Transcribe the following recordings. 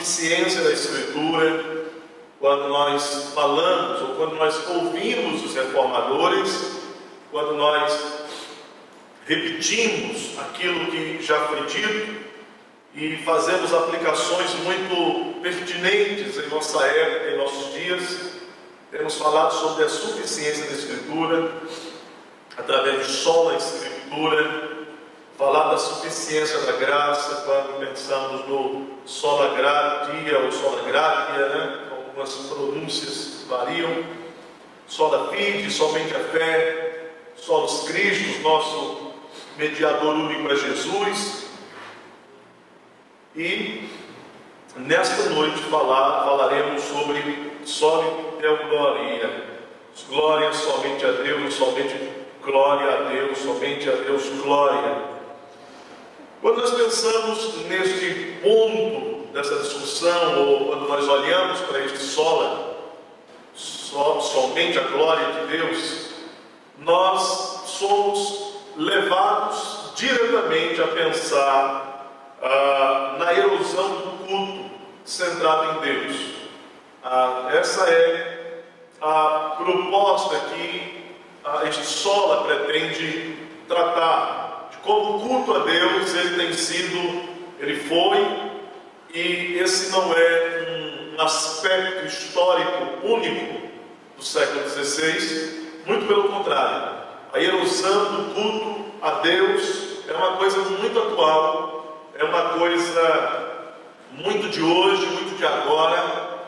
suficiência da Escritura, quando nós falamos, ou quando nós ouvimos os reformadores, quando nós repetimos aquilo que já foi dito e fazemos aplicações muito pertinentes em nossa época, em nossos dias. Temos falado sobre a suficiência da Escritura, através de sola Escritura, falar da suficiência da graça, quando pensamos no sola gratia ou sola gratia, né? Algumas pronúncias variam, sola fide, somente a fé, solos Christus, nosso mediador único é Jesus. E nesta noite falaremos sobre soli Deo gloria, glória somente a Deus, somente glória a Deus, somente a Deus glória. Quando nós pensamos neste ponto dessa discussão, ou quando nós olhamos para este somente a glória de Deus, nós somos levados diretamente a pensar na erosão do culto centrado em Deus. Essa é a proposta que este sola pretende tratar. Como o culto a Deus, ele foi, e esse não é um aspecto histórico único do século XVI, muito pelo contrário. A erosão do culto a Deus é uma coisa muito atual, é uma coisa muito de hoje, muito de agora,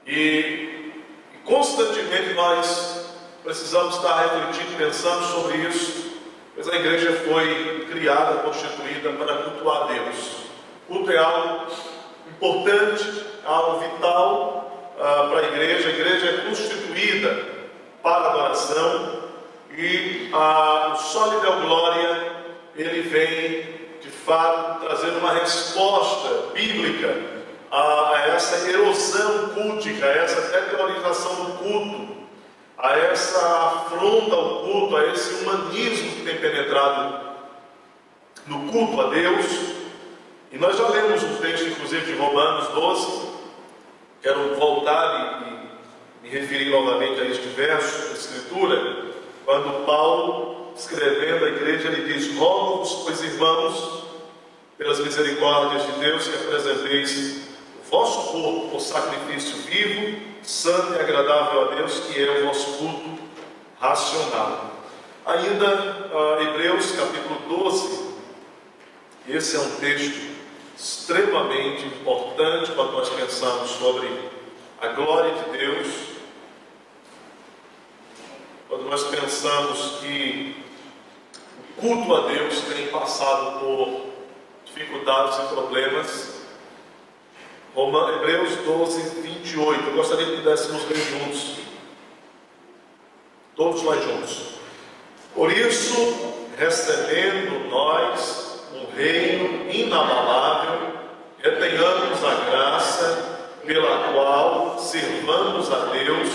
e constantemente nós precisamos estar refletindo, pensando sobre isso. Pois a igreja foi criada, constituída para cultuar a Deus. O culto é algo importante, algo vital para a igreja. A igreja é constituída para adoração, e o soli Deo glória, ele vem de fato trazer uma resposta bíblica a essa erosão cultica, a essa deteriorização do culto, a essa afronta ao culto, a esse humanismo que tem penetrado no culto a Deus. E nós já lemos um texto, inclusive, de Romanos 12, quero voltar e me referir novamente a este verso da Escritura, quando Paulo, escrevendo à igreja, ele diz: rogo-vos, pois, irmãos, pelas misericórdias de Deus, que apresenteis o vosso corpo por sacrifício vivo, santo e agradável a Deus, que é o vosso culto racional. Ainda Hebreus capítulo 12, esse é um texto extremamente importante quando nós pensamos sobre a glória de Deus, quando nós pensamos que o culto a Deus tem passado por dificuldades e problemas. Hebreus 12, 28. Eu gostaria que pudéssemos ler juntos, todos nós juntos. Por isso, recebendo nós um reino inabalável, retenhamos a graça pela qual servamos a Deus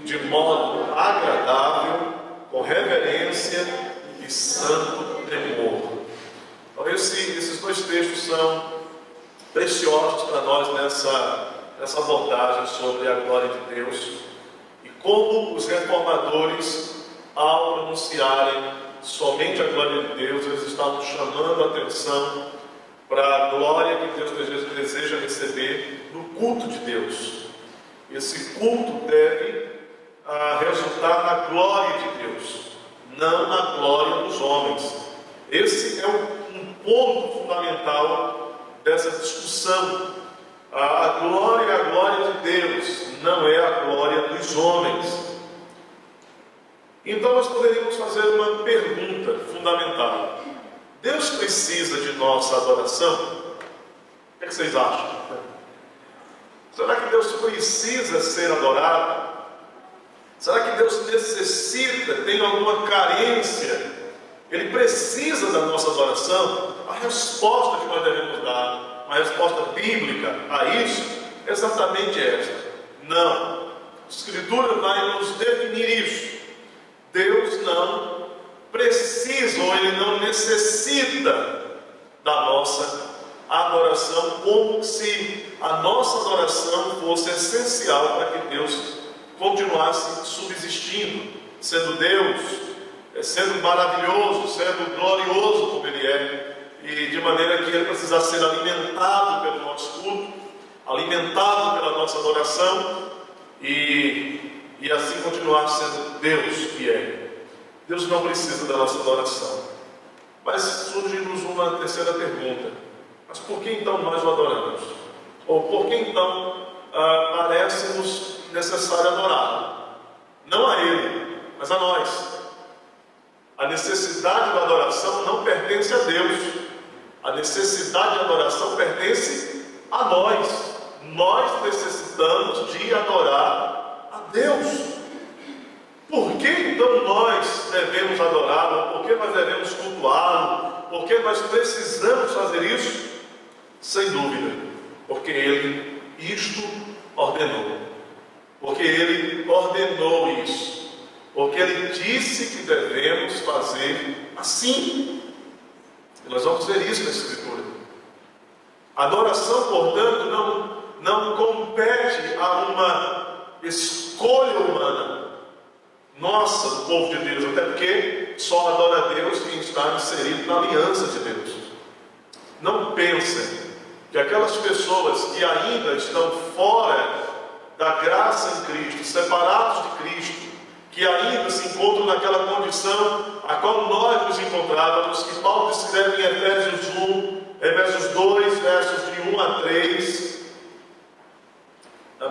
de modo agradável, com reverência e santo temor. Então, esses dois textos são preciosos para nós nessa abordagem sobre a glória de Deus, e como os reformadores, ao pronunciarem somente a glória de Deus, eles estavam chamando a atenção para a glória que Deus deseja receber no culto de Deus. Esse culto deve resultar na glória de Deus, não na glória dos homens. Esse é um ponto fundamental dessa discussão. A glória é a glória de Deus, não é a glória dos homens. Então nós poderíamos fazer uma pergunta fundamental: Deus precisa de nossa adoração? O que vocês acham? Será que Deus precisa ser adorado? Será que Deus necessita, tem alguma carência? Ele precisa da nossa adoração? A resposta que nós devemos dar, uma resposta bíblica a isso, é exatamente esta: não. A Escritura vai nos definir isso. Deus não precisa, ou Ele não necessita da nossa adoração, como se a nossa adoração fosse essencial para que Deus continuasse subsistindo, sendo Deus, sendo maravilhoso, sendo glorioso como Ele é, e de maneira que Ele precisa ser alimentado pelo nosso culto, alimentado pela nossa adoração, e assim continuar sendo Deus que é. Deus não precisa da nossa adoração. Mas surge-nos uma terceira pergunta: mas por que então nós o adoramos? Ou por que então parece-nos necessário adorá-lo? Não a Ele, mas a nós. A necessidade da adoração não pertence a Deus. A necessidade da adoração pertence a nós. Nós necessitamos de adorar a Deus. Por que então nós devemos adorá-lo? Por que nós devemos cultuá-lo? Por que nós precisamos fazer isso? Sem dúvida, porque Ele isto ordenou. Porque Ele ordenou isso. Porque Ele disse que devemos fazer assim. E nós vamos ver isso na Escritura. A adoração, portanto, não compete a uma escolha humana nossa, do povo de Deus, até porque só adora a Deus quem está inserido na aliança de Deus. Não pensem que aquelas pessoas que ainda estão fora da graça em Cristo, separados de Cristo, que ainda se encontram naquela condição a qual nós nos encontrávamos, que Paulo descreve em Efésios 2, versos de 1 a 3,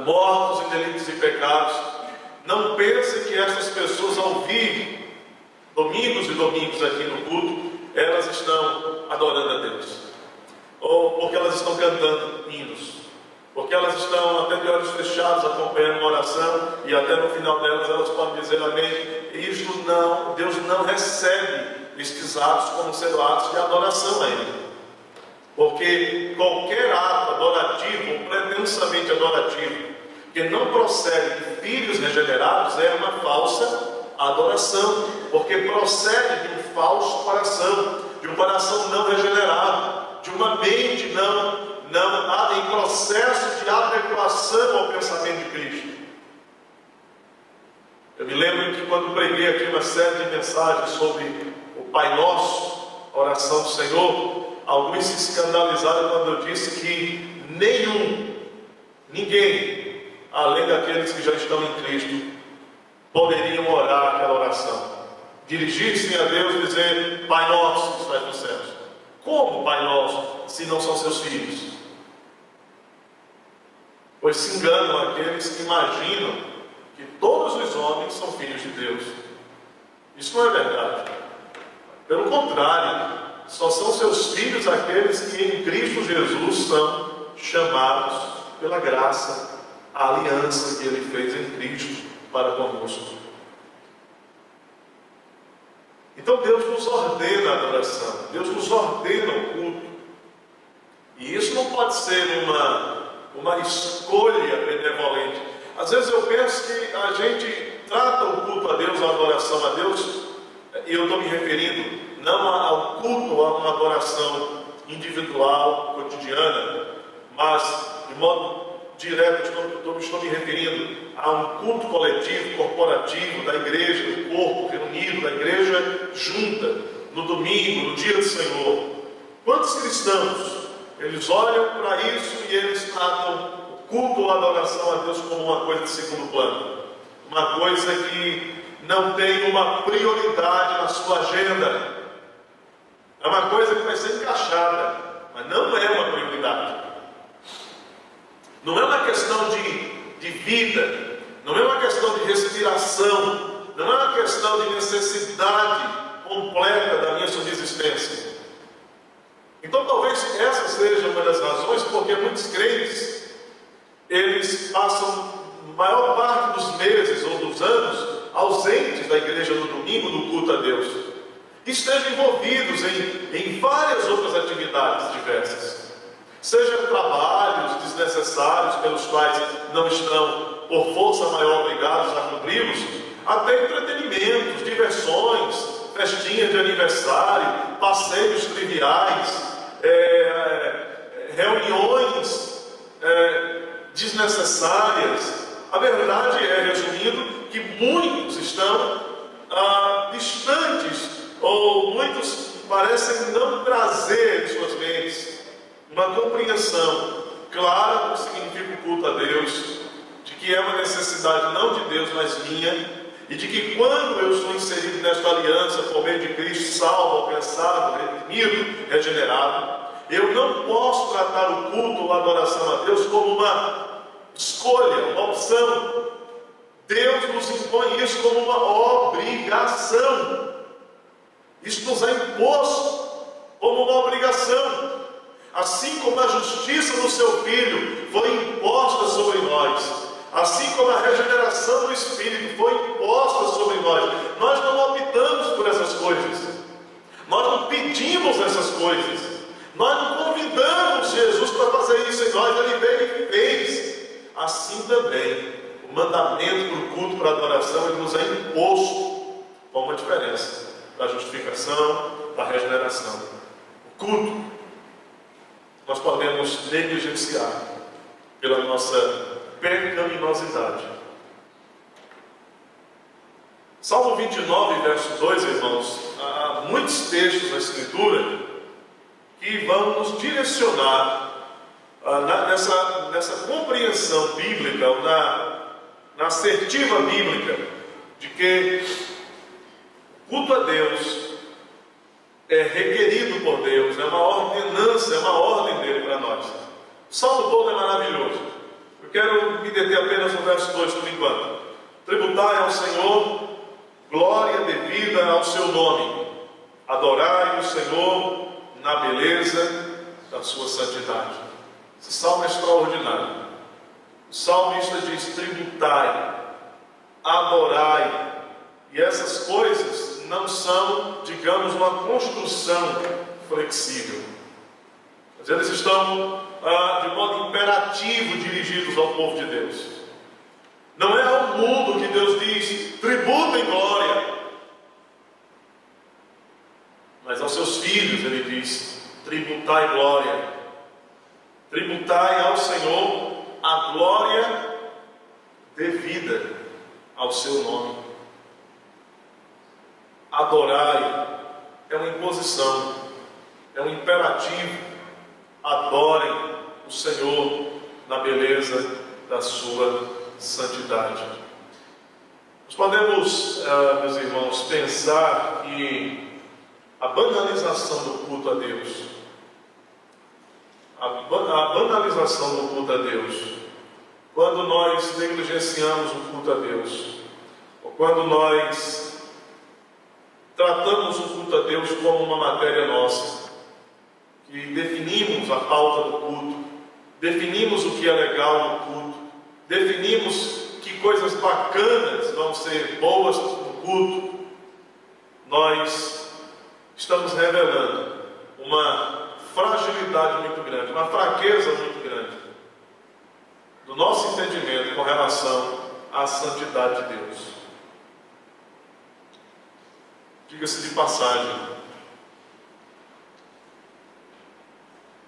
mortos em delitos e pecados. Não pensem que essas pessoas, ao vir domingos e domingos aqui no culto, elas estão adorando a Deus, ou porque elas estão cantando hinos, porque elas estão até de olhos fechados acompanhando uma oração, e até no final delas elas podem dizer amém. Isto não, Deus não recebe estes atos como sendo atos de adoração a Ele, porque qualquer ato adorativo, ou pretensamente adorativo, que não procede de filhos regenerados, é uma falsa adoração, porque procede de um falso coração, de um coração não regenerado, de uma mente não em processo de adequação ao pensamento de Cristo. Eu me lembro que quando preguei aqui uma série de mensagens sobre o Pai Nosso, a oração do Senhor, alguns se escandalizaram quando eu disse que ninguém, além daqueles que já estão em Cristo, poderiam orar aquela oração, dirigir-se a Deus e dizer: Pai Nosso que estás nos céus. Como Pai Nosso, se não são seus filhos? Pois se enganam aqueles que imaginam que todos os homens são filhos de Deus. Isso não é verdade. Pelo contrário, só são seus filhos aqueles que em Cristo Jesus são chamados pela graça, a aliança que Ele fez em Cristo para conosco. Então Deus nos ordena a adoração, Deus nos ordena o culto. E isso não pode ser uma escolha benevolente. Às vezes eu penso que a gente trata o culto a Deus, a adoração a Deus, e eu estou me referindo não ao culto, a uma adoração individual, cotidiana, mas de modo direto estou me referindo a um culto coletivo, corporativo, da igreja, do corpo reunido, da igreja junta, no domingo, no dia do Senhor. Quantos cristãos, eles olham para isso e eles tratam o culto ou a adoração a Deus como uma coisa de segundo plano, uma coisa que não tem uma prioridade na sua agenda, é uma coisa que vai ser encaixada, mas não é uma prioridade. Não é uma questão de vida, não é uma questão de respiração, não é uma questão de necessidade completa da minha subsistência. uma das razões porque muitos crentes, eles passam a maior parte dos meses ou dos anos ausentes da igreja no domingo, do culto a Deus. Estejam envolvidos em várias outras atividades diversas. Seja trabalhos desnecessários pelos quais não estão, por força maior, obrigados a cumpri-los, até entretenimentos, diversões, festinhas de aniversário, passeios triviais, reuniões desnecessárias. A verdade é, resumindo, que muitos estão distantes, ou muitos parecem não trazer em suas mentes uma compreensão clara do que significa o culto a Deus, de que é uma necessidade não de Deus, mas minha, e de que quando eu sou inserido nesta aliança por meio de Cristo, salvo, alcançado, redimido, regenerado, eu não posso tratar o culto ou a adoração a Deus como uma escolha, uma opção. Deus nos impõe isso como uma obrigação. Isso nos é imposto como uma obrigação. Assim como a justiça do seu Filho foi imposta sobre nós, assim como a regeneração do Espírito foi imposta sobre nós, nós não optamos por essas coisas, nós não pedimos essas coisas, nós não convidamos Jesus para fazer isso em nós, Ele veio e fez. Assim também, o mandamento para o culto, para a adoração, ele nos é imposto, com uma diferença, da justificação, da regeneração. O culto, nós podemos negligenciar pela nossa pecaminosidade. Salmo 29, verso 2, irmãos, há muitos textos na Escritura que vão nos direcionar nessa compreensão bíblica, ou na assertiva bíblica, de que o culto a Deus é requerido por Deus, é uma ordenança, é uma ordem dele para nós. O salmo todo é maravilhoso. Eu quero me deter apenas no verso 2 por enquanto. Tributai ao Senhor glória devida ao seu nome. Adorai o Senhor na beleza da sua santidade. Esse salmo é extraordinário. O salmista diz: tributai, adorai. E essas coisas não são, digamos, uma construção flexível. Mas eles estão de modo imperativo dirigidos ao povo de Deus. Não é ao mundo que Deus diz: tributem glória. Mas aos seus filhos ele diz: tributai glória. Tributai ao Senhor a glória devida ao seu nome. Adorai é uma imposição, é um imperativo. Adorem o Senhor na beleza da sua santidade. Nós podemos, meus irmãos, pensar que a banalização do culto a Deus, a banalização do culto a Deus, quando nós negligenciamos o culto a Deus, ou quando nós tratamos o culto a Deus como uma matéria nossa, que definimos a pauta do culto, definimos o que é legal no culto, definimos que coisas bacanas vão ser boas no culto, nós estamos revelando uma fragilidade muito grande, uma fraqueza muito grande do nosso entendimento com relação à santidade de Deus. Diga-se de passagem,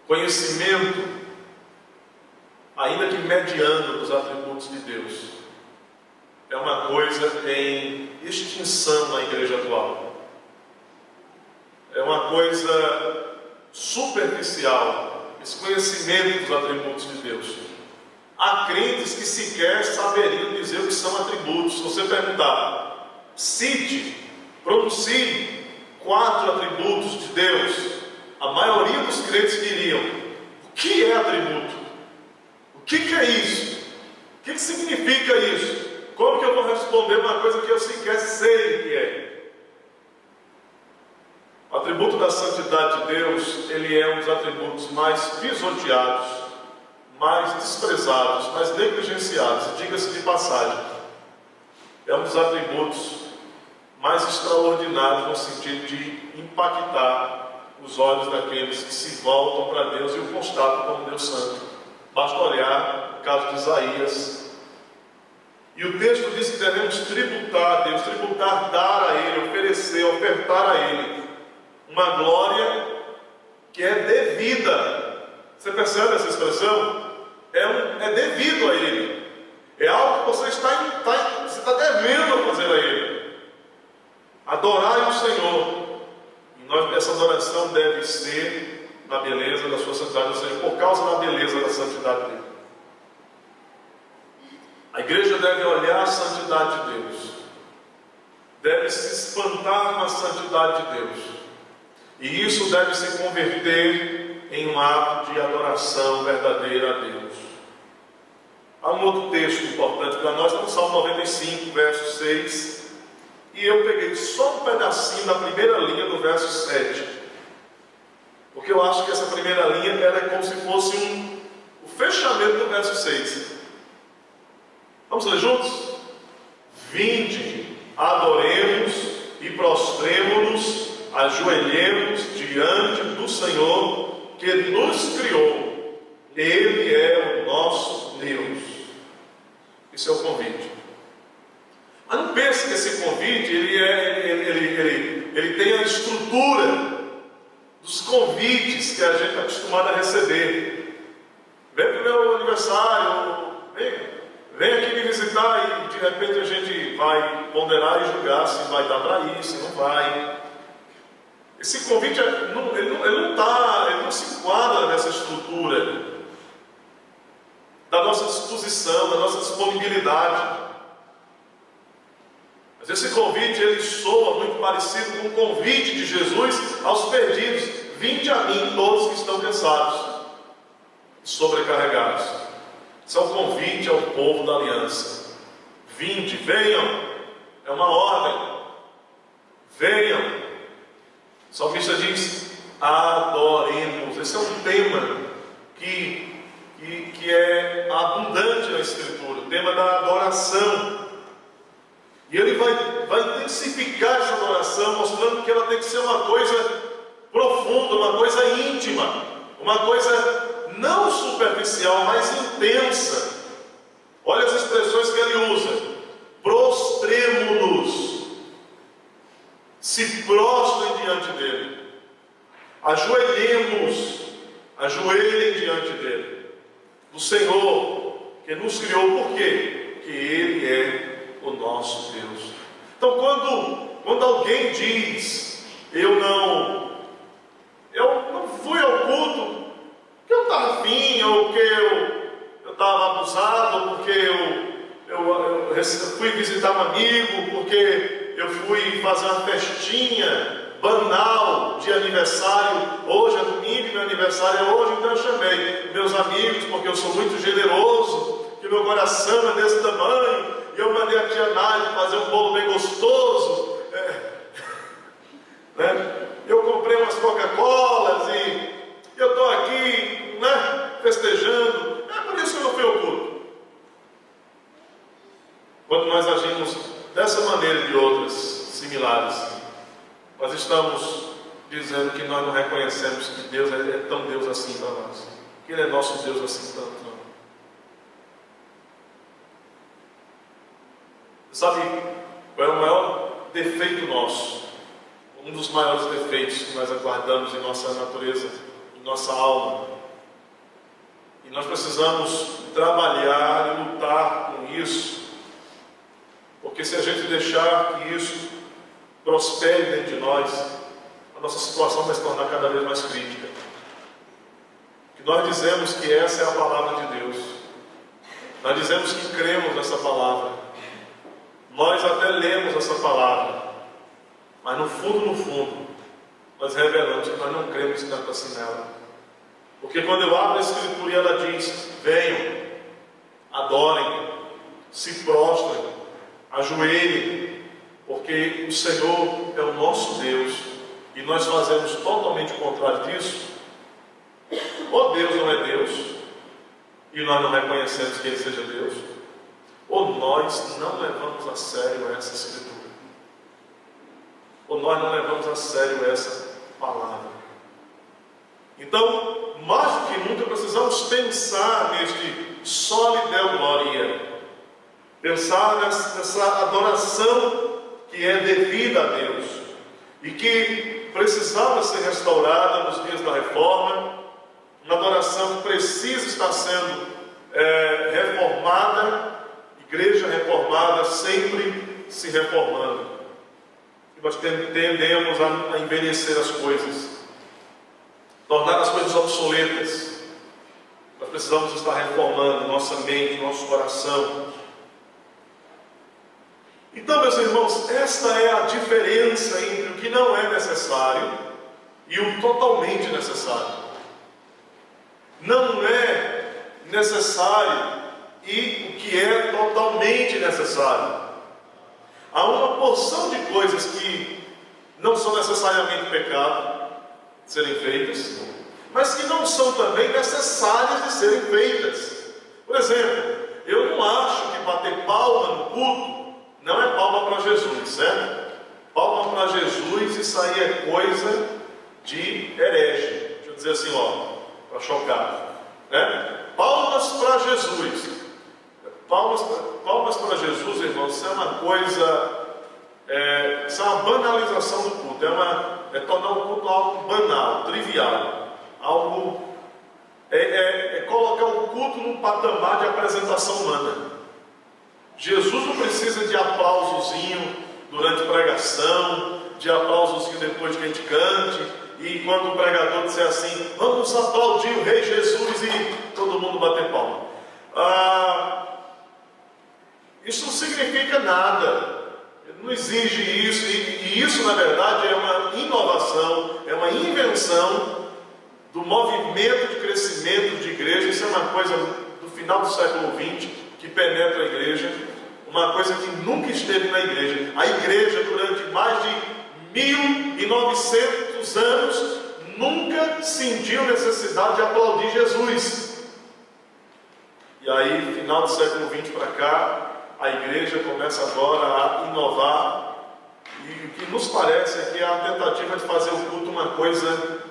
conhecimento, ainda que mediano, dos atributos de Deus, é uma coisa em extinção na igreja atual. É uma coisa superficial, esse conhecimento dos atributos de Deus. Há crentes que sequer saberiam dizer o que são atributos. Se você perguntar, cite, pronuncie 4 atributos de Deus, a maioria dos crentes diriam: o que é atributo? O que é isso? O que significa isso? Como que eu vou responder uma coisa que eu sequer sei o que é? O atributo da santidade de Deus, ele é um dos atributos mais pisoteados, mais desprezados, mais negligenciados. E diga-se de passagem, é um dos atributos mais extraordinários no sentido de impactar os olhos daqueles que se voltam para Deus e o constatam como Deus Santo. Basta olhar o caso de Isaías. E o texto diz que devemos tributar a Deus, tributar, dar a Ele, oferecer, ofertar a Ele uma glória que é devida. Você percebe essa expressão? É devido a Ele. É algo que você está devendo fazer a Ele. Adorar o Senhor. E essa adoração deve ser na beleza da sua santidade, ou seja, por causa da beleza da santidade dele. A igreja deve olhar a santidade de Deus, deve se espantar com a santidade de Deus, e isso deve se converter em um ato de adoração verdadeira a Deus. Há um outro texto importante para nós, no Salmo 95, verso 6, e eu peguei só um pedacinho da primeira linha do verso 7, porque eu acho que essa primeira linha era como se fosse o fechamento do verso 6. Vamos ler juntos? Vinde, adoremos e prostremo-nos, ajoelhemos diante do Senhor que nos criou. Ele é o nosso Deus. Esse é o convite. Mas não pense que esse convite ele tem a estrutura dos convites que a gente está acostumado a receber. Vem para o meu aniversário, vem aqui me visitar, e de repente a gente vai ponderar e julgar se vai dar para ir, se não vai. Esse convite ele não se enquadra nessa estrutura da nossa disposição, da nossa disponibilidade. Mas esse convite ele soa muito parecido com o convite de Jesus aos perdidos: vinde a mim todos que estão cansados e sobrecarregados. Isso é um convite ao povo da aliança. Vinde, venham, é uma ordem. Venham. O salmista diz: adoremos. Esse é um tema que é abundante na Escritura, o tema da adoração. E ele vai intensificar essa adoração, mostrando que ela tem que ser uma coisa profunda, uma coisa íntima, uma coisa não superficial, mas intensa. Olha as expressões que ele usa: prostremo-nos, se prostrem diante dele, ajoelhemos, ajoelhem diante dele, do Senhor que nos criou. Por quê? Porque Ele é o nosso Deus. Então quando alguém diz: eu não fui ao culto porque eu estava afim, ou porque eu estava abusado, ou porque eu fui visitar um amigo, porque eu fui fazer uma festinha banal de aniversário, hoje é domingo, meu aniversário é hoje, então eu chamei meus amigos, porque eu sou muito generoso, que meu coração é desse tamanho, e eu mandei a tia Nádia fazer um bolo bem gostoso, né? Eu comprei umas Coca-Colas e eu estou aqui, né, festejando. É por isso que eu não fui ao culto. Quando nós agimos dessa maneira e de outras similares, nós estamos dizendo que nós não reconhecemos que Deus é tão Deus assim para nós, que Ele é nosso Deus assim tanto não. Sabe qual é o maior defeito nosso? Um dos maiores defeitos que nós aguardamos em nossa natureza, em nossa alma. E nós precisamos trabalhar e lutar com isso, porque se a gente deixar que isso prospere dentro de nós, a nossa situação vai se tornar cada vez mais crítica. Que nós dizemos que essa é a palavra de Deus, nós dizemos que cremos nessa palavra, nós até lemos essa palavra, mas no fundo, nós revelamos que nós não cremos tanto assim nela. Porque quando eu abro a Escritura e ela diz: venham, adorem, se prostrem, ajoelhem, porque o Senhor é o nosso Deus, e nós fazemos totalmente o contrário disso, ou Deus não é Deus, e nós não reconhecemos que Ele seja Deus, ou nós não levamos a sério essa Escritura, ou nós não levamos a sério essa palavra. Então, mais do que nunca, precisamos pensar neste soli Deo Gloria, pensar nessa adoração que é devida a Deus, e que precisava ser restaurada nos dias da Reforma, uma adoração que precisa estar sendo reformada, igreja reformada sempre se reformando. E nós tendemos a envelhecer as coisas, tornar as coisas obsoletas. Nós precisamos estar reformando nossa mente, nosso coração. Então, meus irmãos, esta é a diferença entre o que não é necessário e o totalmente necessário. Não é necessário e o que é totalmente necessário. Há uma porção de coisas que não são necessariamente pecado de serem feitas, mas que não são também necessárias de serem feitas. Por exemplo, eu não acho que bater palma no culto não é palma para Jesus, certo? Palma para Jesus, isso aí é coisa de herege. Deixa eu dizer assim, para chocar, né? Palmas para Jesus. Palmas para Jesus, irmãos, isso é uma coisa, isso é uma banalização do culto, é tornar o culto algo banal, trivial, algo, colocar o culto num patamar de apresentação humana. Jesus não precisa de aplausozinho durante a pregação, de aplausozinho depois que a gente cante, e quando o pregador disser assim, vamos aplaudir o Rei Jesus, e todo mundo bater palma. Isso não significa nada, não exige isso, e isso na verdade é uma inovação, é uma invenção do movimento de crescimento de igreja. Isso é uma coisa do final do século XX, que penetra a igreja, uma coisa que nunca esteve na igreja. A igreja, durante mais de 1900 anos, nunca sentiu necessidade de aplaudir Jesus. E aí, final do século XX para cá, a igreja começa agora a inovar, e o que nos parece é que é a tentativa de fazer o culto uma coisa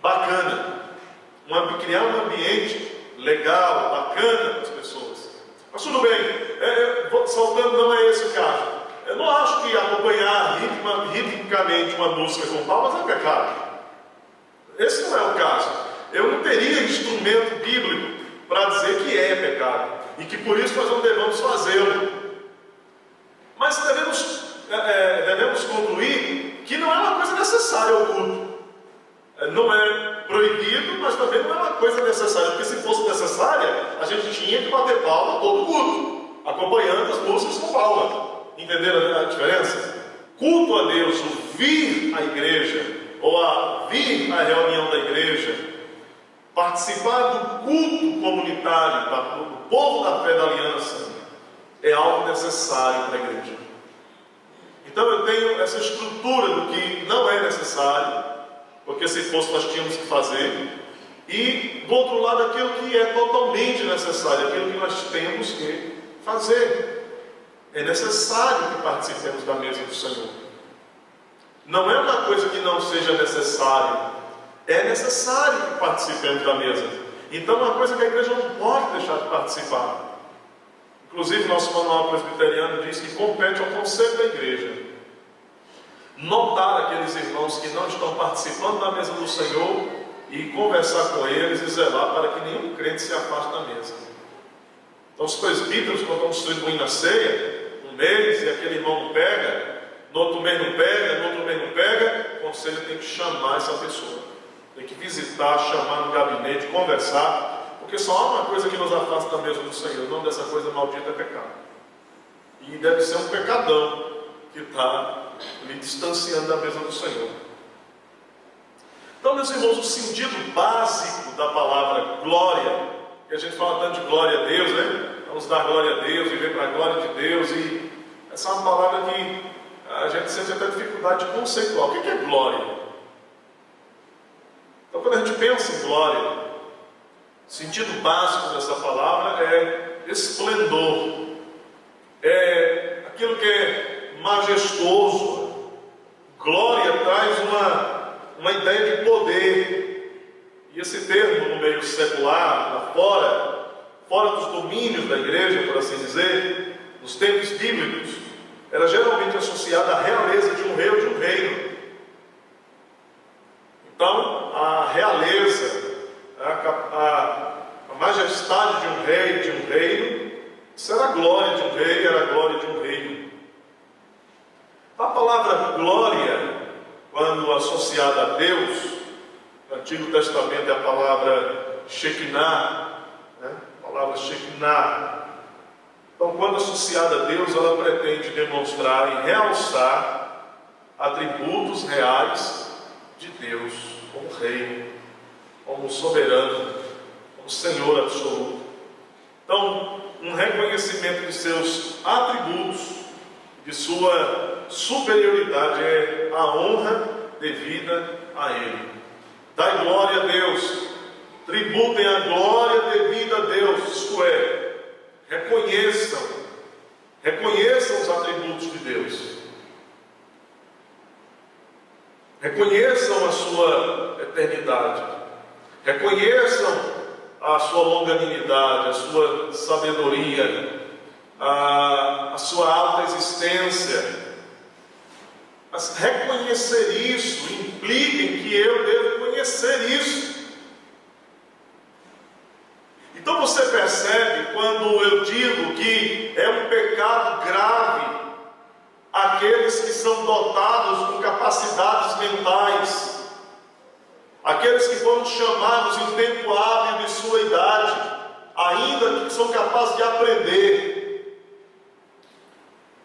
bacana, criar um ambiente legal, bacana para as pessoas. Mas tudo bem, saltando, não é esse o caso. Eu não acho que acompanhar ritmicamente uma música com palmas é pecado. Esse não é o caso. Eu não teria instrumento bíblico para dizer que é pecado, e que por isso nós não devemos fazê-lo. Mas devemos concluir que não é uma coisa necessária ao culto. Não é proibido, mas também não é uma coisa necessária, porque se fosse necessária, a gente tinha que bater palma todo culto, acompanhando as músicas com palma. Entenderam a diferença? Culto a Deus, o vir à igreja, ou a vir à reunião da igreja, participar do culto comunitário, do povo da fé da aliança, é algo necessário para a igreja. Então eu tenho essa estrutura do que não é necessário, porque se fosse nós tínhamos que fazer, e do outro lado aquilo que é totalmente necessário, aquilo que nós temos que fazer. É necessário que participemos da mesa do Senhor. Não é uma coisa que não seja necessário, é necessário que participemos da mesa. Então é uma coisa que a igreja não pode deixar de participar. Inclusive nosso manual presbiteriano diz que compete ao conselho da igreja notar aqueles irmãos que não estão participando da mesa do Senhor e conversar com eles e zelar para que nenhum crente se afaste da mesa. Então os presbíteros, quando estão distribuindo a ceia, um mês e aquele irmão não pega, no outro mês não pega, no outro mês não pega, o conselho tem que chamar essa pessoa, tem que visitar, chamar no gabinete, conversar, porque só há uma coisa que nos afasta da mesa do Senhor, o nome dessa coisa maldita é pecado. E deve ser um pecadão que está me distanciando da mesa do Senhor. Então, meus irmãos, o sentido básico da palavra glória, que a gente fala tanto de glória a Deus, né? Vamos dar glória a Deus, viver para a glória de Deus, e essa é uma palavra que a gente sente até dificuldade de conceituar. O que é glória? Então, quando a gente pensa em glória, o sentido básico dessa palavra é esplendor, é aquilo que é majestoso. Glória traz uma ideia de poder, e esse termo no meio secular, fora dos domínios da igreja, por assim dizer, nos tempos bíblicos, era geralmente associada à realeza de um rei ou de um reino. Então, a realeza, a majestade de um rei, de um reino, isso era a glória de um rei, era a glória de um reino. A palavra glória, quando associada a Deus, no Antigo Testamento é a palavra Shekinah, né? A palavra Shekinah. Então, quando associada a Deus, ela pretende demonstrar e realçar atributos reais de Deus, como Rei, como soberano, como Senhor absoluto. Então, um reconhecimento de seus atributos, de sua superioridade, é a honra devida a Ele. Dai glória a Deus, tributem a glória devida a Deus, isto é, reconheçam os atributos de Deus, reconheçam a sua eternidade, reconheçam a sua longanimidade, a sua sabedoria, a sua alta existência. Mas reconhecer isso implica em que eu devo conhecer isso. Então você percebe quando eu digo que é um pecado grave aqueles que são dotados com capacidades mentais, aqueles que foram chamados em tempo hábil de sua idade, ainda que são capazes de aprender,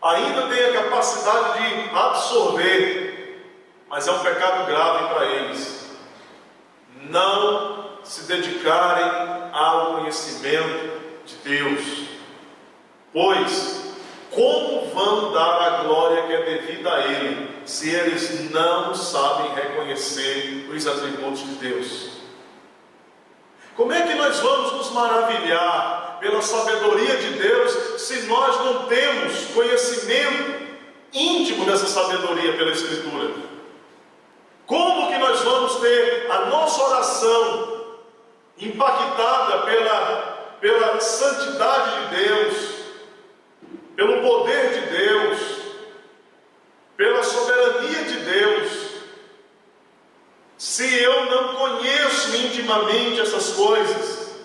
ainda têm a capacidade de absorver, mas é um pecado grave para eles não se dedicarem ao conhecimento de Deus. Pois, como vão dar a glória que é devida a Ele, se eles não sabem reconhecer os atributos de Deus? Como é que nós vamos nos maravilhar pela sabedoria de Deus, se nós não temos conhecimento íntimo dessa sabedoria pela Escritura? Como que nós vamos ter a nossa oração impactada pela santidade de Deus, pelo poder de Deus, pela soberania de Deus, se eu não conheço intimamente essas coisas?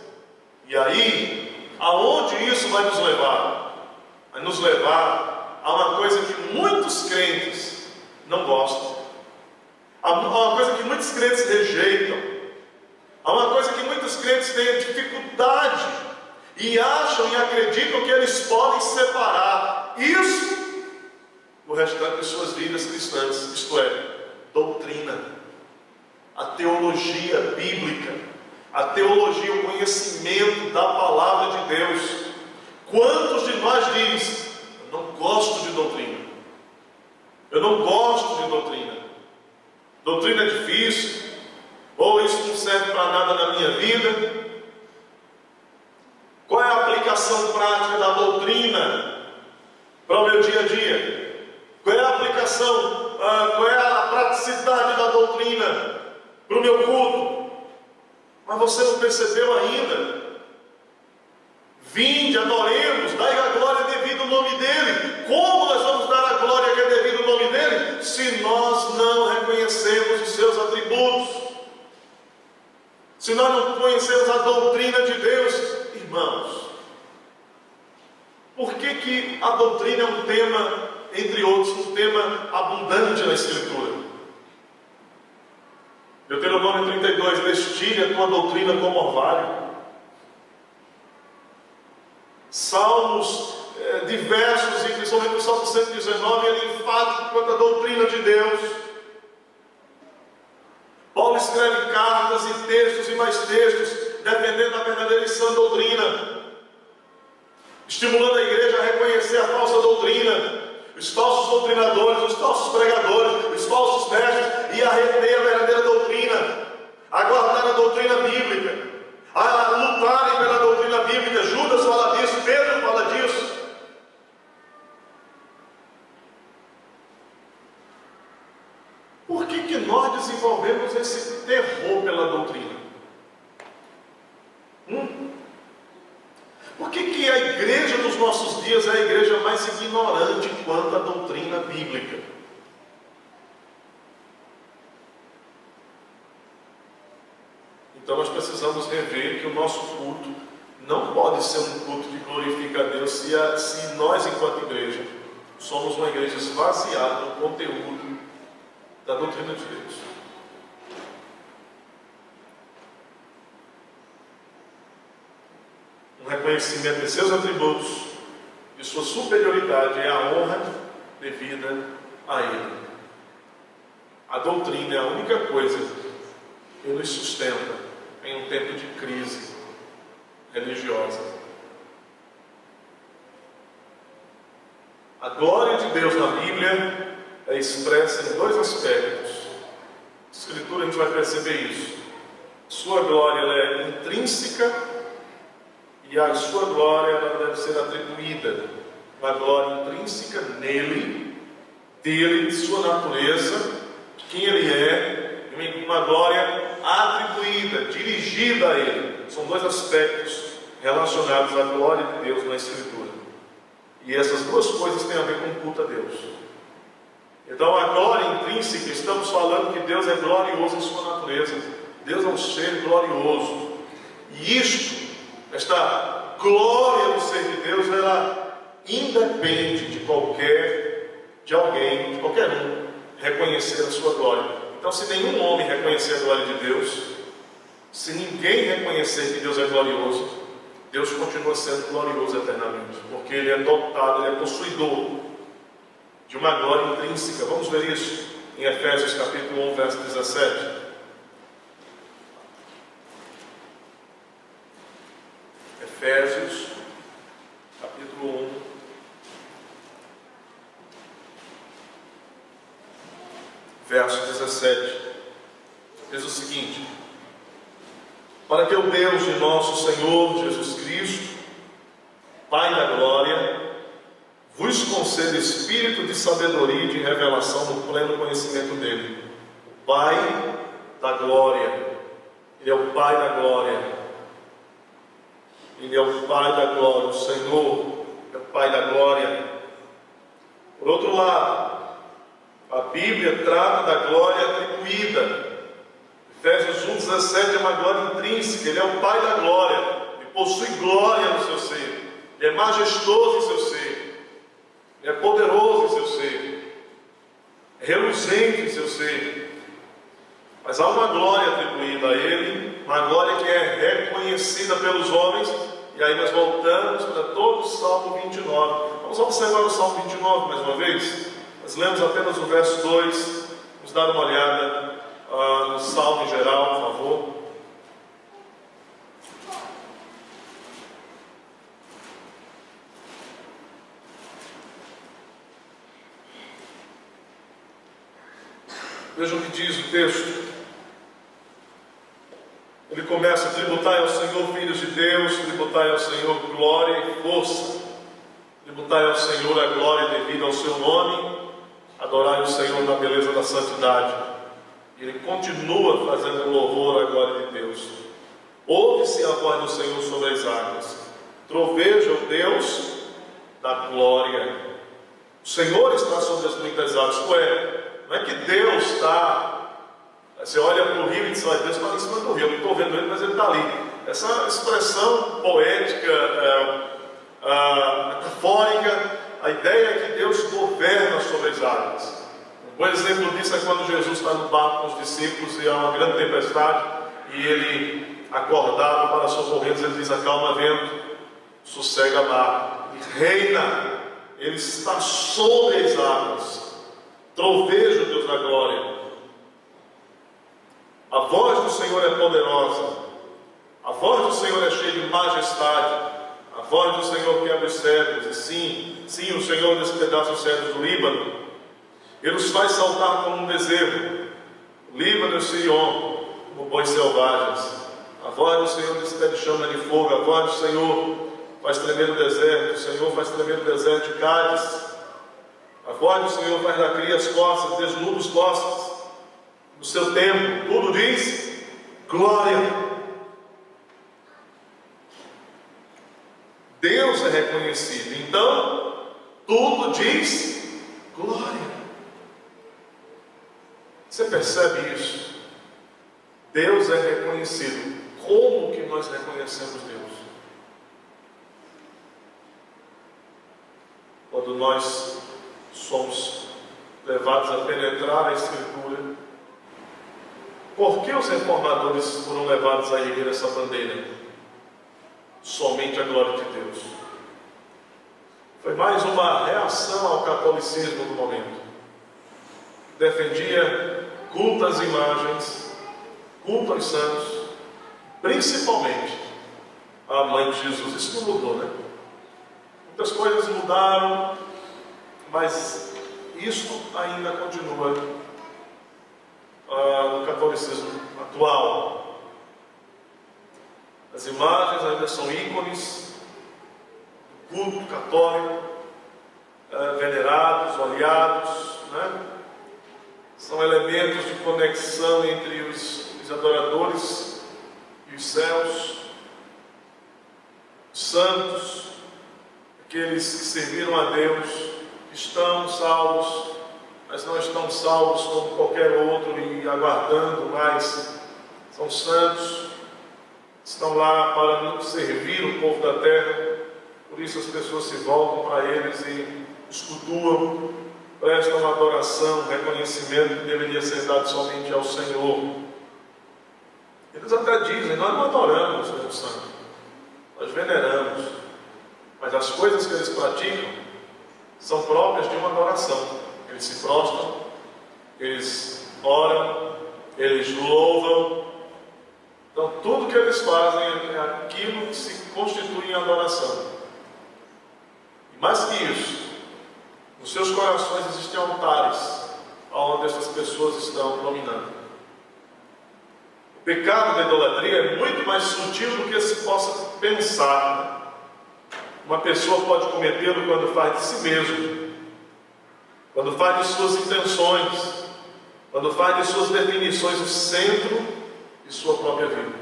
E aí, aonde isso vai nos levar? Vai nos levar a uma coisa que muitos crentes não gostam, a uma coisa que muitos crentes rejeitam, a uma coisa que muitos crentes têm dificuldade e acham e acreditam que eles podem separar isso do restante de suas vidas cristãs, isto é, doutrina, a teologia bíblica, a teologia, o conhecimento da palavra de Deus. Quantos de nós diz: eu não gosto de doutrina, eu não gosto de doutrina, doutrina é difícil, ou isso não serve para nada na minha vida? Qual é a aplicação prática da doutrina para o meu dia a dia? Qual é a aplicação, qual é a praticidade da doutrina para o meu culto? Mas você não percebeu ainda? Vinde, adoremos, dai a glória devida ao nome dEle. Como nós vamos dar a glória que é devida ao nome dEle, se nós não reconhecemos os seus atributos? Se nós não conhecemos a doutrina de Deus? Irmãos, por que a doutrina é um tema, entre outros, um tema abundante na Escritura? Deuteronômio 32, destile a tua doutrina como orvalho. Salmos diversos, e principalmente o Salmo 119, ele é enfático quanto à doutrina de Deus. Paulo escreve cartas e textos e mais textos, defendendo a verdadeira e sã doutrina, estimulando a igreja a reconhecer a falsa doutrina, os falsos doutrinadores, os falsos pregadores, os falsos mestres, e a reter a verdadeira doutrina, a guardar a doutrina bíblica, a lutarem pela doutrina bíblica. Judas fala disso, Pedro fala disso. Por que nós desenvolvemos esse terror pela doutrina? Por que a igreja dos nossos dias é a igreja mais ignorante quanto à doutrina bíblica? Então nós precisamos rever que o nosso culto não pode ser um culto que glorifica a Deus se nós, enquanto igreja, somos uma igreja esvaziada no conteúdo da doutrina de Deus. Um reconhecimento de seus atributos, de sua superioridade é a honra devida a Ele. A doutrina é a única coisa que nos sustenta em um tempo de crise religiosa. A glória de Deus na Bíblia é expressa em dois aspectos. Na Escritura a gente vai perceber isso. Sua glória ela é intrínseca e a sua glória ela deve ser atribuída. Uma glória intrínseca nele, dele, de sua natureza, de quem ele é, e uma glória atribuída, dirigida a ele. São dois aspectos relacionados à glória de Deus na Escritura. E essas duas coisas têm a ver com o culto a Deus. Então a glória intrínseca, estamos falando que Deus é glorioso em sua natureza. Deus é um ser glorioso. E esta glória do ser de Deus, ela independe de alguém, de qualquer um, reconhecer a sua glória. Então, se nenhum homem reconhecer a glória de Deus, se ninguém reconhecer que Deus é glorioso, Deus continua sendo glorioso eternamente, porque Ele é dotado, Ele é possuidor de uma glória intrínseca. Vamos ver isso em Efésios capítulo 1, verso 17. Efésios capítulo 1, verso 17, diz o seguinte: para que o Deus de nosso Senhor Jesus Cristo, Pai da glória, vos conceda espírito de sabedoria e de revelação no pleno conhecimento dele. O Pai da glória, Ele é o Pai da glória, Ele é o Pai da glória, o Senhor é o Pai da glória. Por outro lado, a Bíblia trata da glória atribuída. Efésios 1,17 é uma glória intrínseca. Ele é o Pai da glória. Ele possui glória no seu ser. Ele é majestoso em seu ser. Ele é poderoso em seu ser. É reluzente em seu ser. Mas há uma glória atribuída a Ele, uma glória que é reconhecida pelos homens. E aí nós voltamos para todo o Salmo 29. Vamos observar o Salmo 29 mais uma vez. Nós lemos apenas o verso 2. Vamos dar uma olhada no Salmo em geral, por favor. Vejam o que diz o texto. Ele começa: tributai ao Senhor, filhos de Deus, tributai ao Senhor glória e força, tributai ao Senhor a glória devida ao seu nome, adorai o Senhor na beleza da santidade. Ele continua fazendo louvor à glória de Deus. Ouve-se a voz do Senhor sobre as águas, troveja o Deus da glória. O Senhor está sobre as muitas águas. Não é que Deus está... Você olha para o rio e diz: Deus está em cima do rio. Eu não estou vendo ele, mas ele está ali. Essa expressão poética, metafórica, a ideia é que Deus governa sobre as águas. Um bom exemplo disso é quando Jesus está no barco com os discípulos e há uma grande tempestade e ele, acordado para socorrê-los, ele diz: acalma vento, sossega mar. Ele reina, ele está sobre as águas. Troveja o Deus da glória. A voz do Senhor é poderosa, a voz do Senhor é cheia de majestade, A voz do Senhor quebra os cedros, e sim, o Senhor despedaça os cedros do Líbano. Ele os faz saltar como um bezerro, o Líbano e o Sirion, como bois selvagens. A voz do Senhor despede chama de fogo, a voz do Senhor faz tremer o deserto, o Senhor faz tremer o deserto de Cádiz. A voz do Senhor faz dar cria as costas, desnuda os costas. No seu tempo, tudo diz glória. Deus é reconhecido, então tudo diz glória. Você percebe isso? Deus é reconhecido. Como que nós reconhecemos Deus? Quando nós somos levados a penetrar a Escritura. Por que os reformadores foram levados a erguer essa bandeira? Somente a glória de Deus. Foi mais uma reação ao catolicismo do momento. Defendia culto às imagens, culto aos santos, principalmente a mãe de Jesus. Isso não mudou, né? Muitas coisas mudaram, mas isso ainda continua no catolicismo atual. As imagens ainda são ícones do culto católico, venerados, olhados, né? São elementos de conexão entre os adoradores e os céus, os santos, aqueles que serviram a Deus, que estão salvos, mas não estão salvos como qualquer outro e aguardando, mas são santos, estão lá para servir o povo da terra. Por isso as pessoas se voltam para eles e os cultuam, prestam adoração, reconhecimento que deveria ser dado somente ao Senhor. Eles até dizem: nós não adoramos o santo, nós veneramos, mas as coisas que eles praticam são próprias de uma adoração. Eles se prostram, eles oram, eles louvam. Então tudo que eles fazem é aquilo que se constitui em adoração. E mais que isso, nos seus corações existem altares onde essas pessoas estão dominando. O pecado da idolatria é muito mais sutil do que se possa pensar. Uma pessoa pode cometê-lo quando faz de si mesmo, quando faz de suas intenções, quando faz de suas definições o centro de sua própria vida.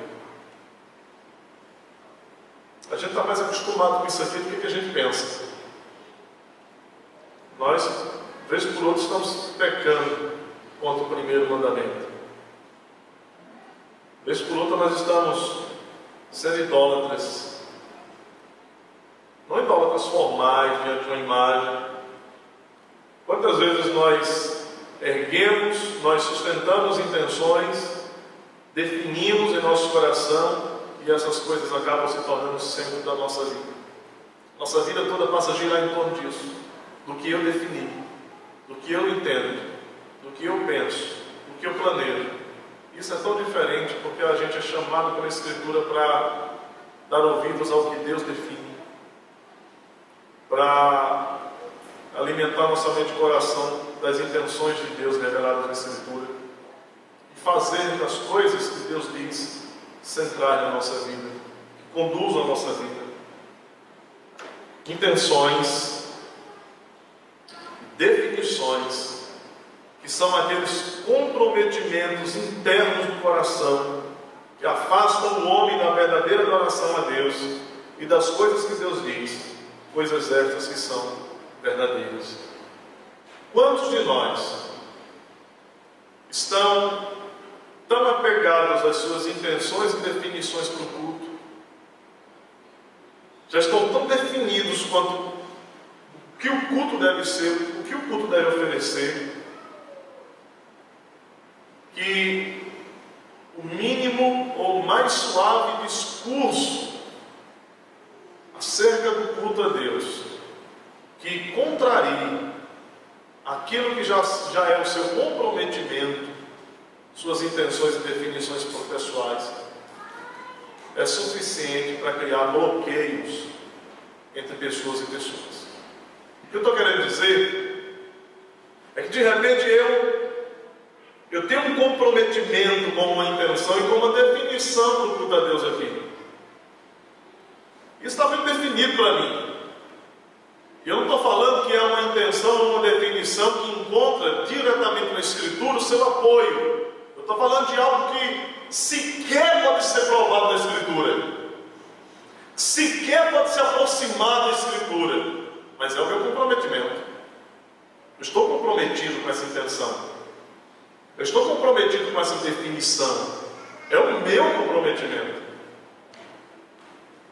A gente está mais acostumado com isso aqui do que a gente pensa. Nós, vez por outra, estamos pecando contra o primeiro mandamento. Vez por outra, nós estamos sendo idólatras. Não idólatras formais diante de uma imagem. Quantas vezes nós erguemos, nós sustentamos intenções, definimos em nosso coração e essas coisas acabam se tornando o centro da nossa vida. Nossa vida toda passa a girar em torno disso, do que eu defini, do que eu entendo, do que eu penso, do que eu planejo. Isso é tão diferente porque a gente é chamado pela Escritura para dar ouvidos ao que Deus define, para alimentar nossa mente e coração das intenções de Deus reveladas na Escritura e fazer das coisas que Deus diz centrais na nossa vida, que conduzam a nossa vida. Intenções, definições, que são aqueles comprometimentos internos do coração que afastam o homem da verdadeira adoração a Deus e das coisas que Deus diz, coisas estas que são verdadeiras. Quantos de nós estão tão apegados às suas intenções e definições para o culto, já estão tão definidos quanto o que o culto deve ser, o que o culto deve oferecer, que o mínimo ou mais suave discurso acerca do culto a Deus, que contrarie aquilo que já é o seu comprometimento, suas intenções e definições processuais, é suficiente para criar bloqueios entre pessoas e pessoas. O que eu estou querendo dizer é que de repente eu tenho um comprometimento com uma intenção e com uma definição do culto a Deus aqui. Isso está muito definido para mim. E eu não estou falando que é uma intenção ou uma definição que encontra diretamente na Escritura o seu apoio. Eu estou falando de algo que sequer pode ser provado na Escritura, sequer pode se aproximar da Escritura, mas é o meu comprometimento. Eu estou comprometido com essa intenção, eu estou comprometido com essa definição, é o meu comprometimento.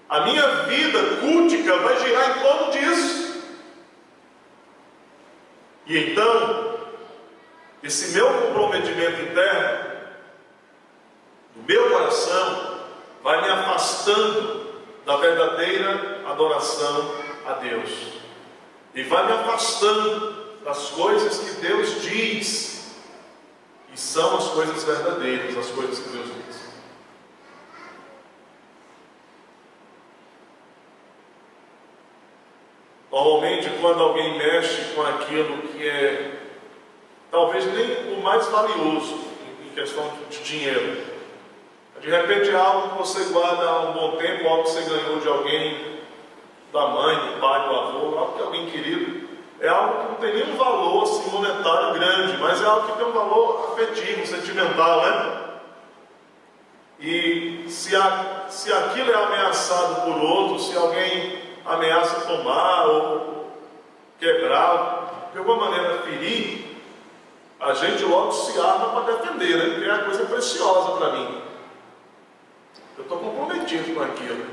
A minha vida cultica vai girar em torno disso. E então, esse meu comprometimento interno, do meu coração, vai me afastando da verdadeira adoração a Deus. E vai me afastando das coisas que Deus diz. E são as coisas verdadeiras, as coisas que Deus diz. Normalmente, quando alguém mexe com aquilo que é talvez nem o mais valioso em questão de dinheiro, de repente é algo que você guarda há um bom tempo, algo que você ganhou de alguém, da mãe, do pai, do avô, algo que alguém querido, é algo que não tem nenhum valor assim, monetário grande, mas é algo que tem um valor afetivo, sentimental, né? E se aquilo é ameaçado por outro, se alguém ameaça tomar ou quebrar, de alguma maneira ferir, a gente logo se arma para defender, né? Porque é uma coisa preciosa para mim. Eu estou comprometido com aquilo.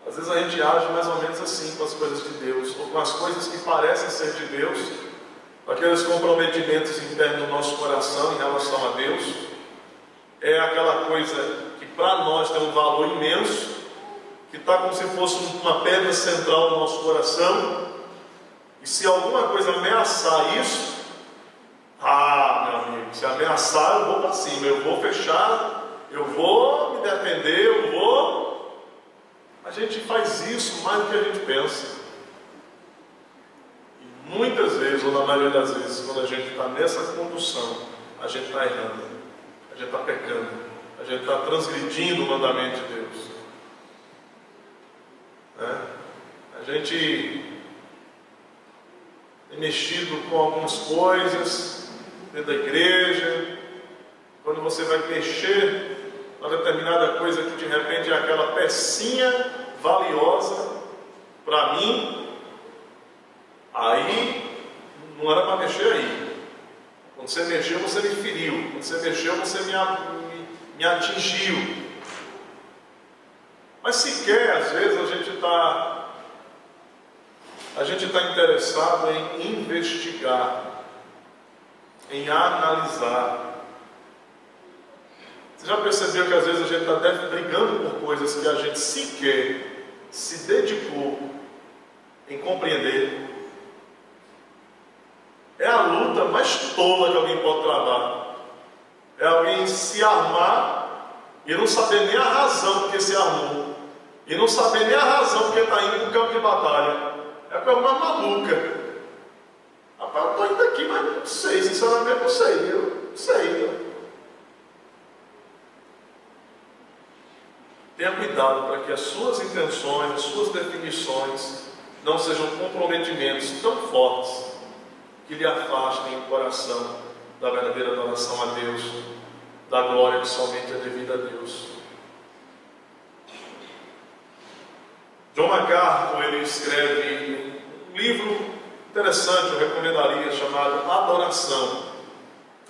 Às vezes a gente age mais ou menos assim com as coisas de Deus, ou com as coisas que parecem ser de Deus, com aqueles comprometimentos internos do nosso coração em relação a Deus. É aquela coisa que para nós tem um valor imenso, que está como se fosse uma pedra central do nosso coração, e se alguma coisa ameaçar isso, meu amigo, se ameaçar eu vou para cima, eu vou fechar, eu vou me defender, a gente faz isso mais do que a gente pensa. E muitas vezes, ou na maioria das vezes, quando a gente está nessa condução, a gente está errando, a gente está pecando, a gente está transgredindo o mandamento de Deus. A gente tem mexido com algumas coisas dentro da igreja. Quando você vai mexer uma determinada coisa que de repente é aquela pecinha valiosa para mim, aí não era para mexer aí. Quando você mexeu, você me feriu. Quando você mexeu, você me atingiu. Mas sequer, às vezes, a gente está interessado em investigar, em analisar. Você já percebeu que às vezes a gente está até brigando por coisas que a gente sequer se dedicou em compreender? É a luta mais tola que alguém pode travar. É alguém se armar e não saber nem a razão porque se armou, e não saber nem a razão porque está indo para o campo de batalha. É a coisa mais maluca. Rapaz, eu estou indo aqui, mas não sei, sinceramente não sei. Eu não sei. Tenha cuidado para que as suas intenções, as suas definições não sejam comprometimentos tão fortes que lhe afastem o coração da verdadeira adoração a Deus, da glória que somente é devida a Deus. John MacArthur, ele escreve um livro interessante, eu recomendaria, chamado Adoração.